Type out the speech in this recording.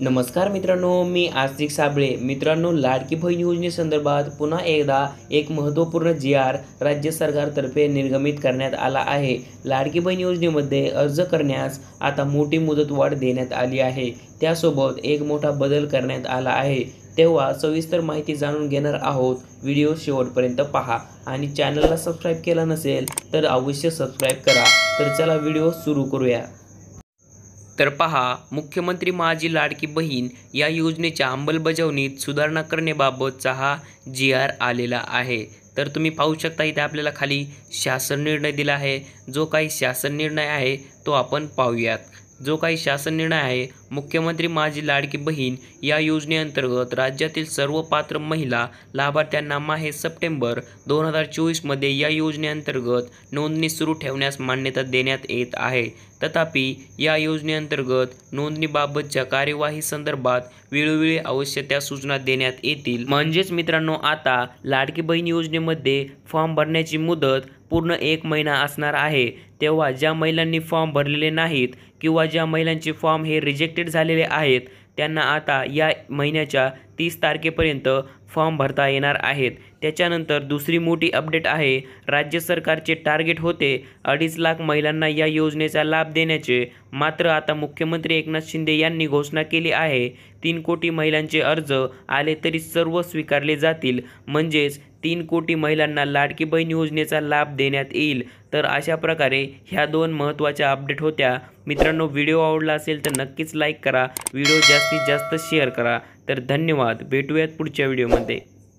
नमस्कार मित्रांनो, मी आस्तिक साबळे. मित्रांनो, लाडकी बहीण योजनेसंदर्भात पुन्हा एकदा एक महत्त्वपूर्ण जी-आर राज्य सरकारतर्फे निर्गमित करण्यात आला आहे. लाडकी बहीण योजनेमध्ये अर्ज करण्यास आता मोठी मुदतवाढ देण्यात आली आहे. त्यासोबत एक मोठा बदल करण्यात आला आहे. तेव्हा सविस्तर माहिती जाणून घेणार आहोत. व्हिडिओ शेवटपर्यंत पहा आणि चॅनलला सबस्क्राईब केला नसेल तर अवश्य सबस्क्राईब करा. तर चला व्हिडिओ सुरू करूया. तर पहा, मुख्यमंत्री माझी लाडकी बहीण या योजनेच्या अंमलबजावणीत सुधारणा करण्याबाबतचा हा जी-आर आलेला आहे. तर तुम्ही पाहू शकता इथे आपल्याला खाली शासन निर्णय दिला आहे. जो काही शासन निर्णय आहे तो आपण पाहूयात. जो काही शासन निर्णय आहे, मुख्यमंत्री माझी लाडकी बहीण या योजनेअंतर्गत राज्यातील सर्व पात्र महिला लाभार्थ्यांना माहे सप्टेंबर 2024 मध्ये या योजनेअंतर्गत नोंदणी सुरू ठेवण्यास मान्यता देण्यात येत आहे. तथापि या योजनेअंतर्गत नोंदणीबाबतच्या कार्यवाही संदर्भात वेळोवेळी अवश्य त्या सूचना देण्यात येतील. म्हणजेच मित्रांनो, आता लाडकी बहीण योजनेमध्ये फॉर्म भरण्याची मुदत पूर्ण 1 महिना असणार आहे. तेव्हा ज्या महिलांनी फॉर्म भरलेले नाहीत किंवा ज्या महिलांचे फॉर्म हे रिजेक्टेड झालेले आहेत, त्यांना आता या महिन्याच्या 30 तारखेपर्यंत फॉर्म भरता येणार आहेत. त्याच्यानंतर दुसरी मोठी अपडेट आहे. राज्य सरकारचे टार्गेट होते 2.5 लाख महिलांना या योजनेचा लाभ देण्याचे. मात्र आता मुख्यमंत्री एकनाथ शिंदे यांनी घोषणा केली आहे 3 कोटी महिलांचे अर्ज आले तरी सर्व स्वीकारले जातील. म्हणजेच 3 कोटी महिलांना लाडकी बहीण योजनेचा लाभ देण्यात येईल. तर अशा प्रकारे ह्या 2 महत्त्वाच्या अपडेट होत्या. मित्रांनो, व्हिडिओ आवडला असेल तर नक्कीच लाईक करा. व्हिडिओ जास्तीत जास्त शेअर करा. तर धन्यवाद. भेटूयात पुढच्या व्हिडिओमध्ये.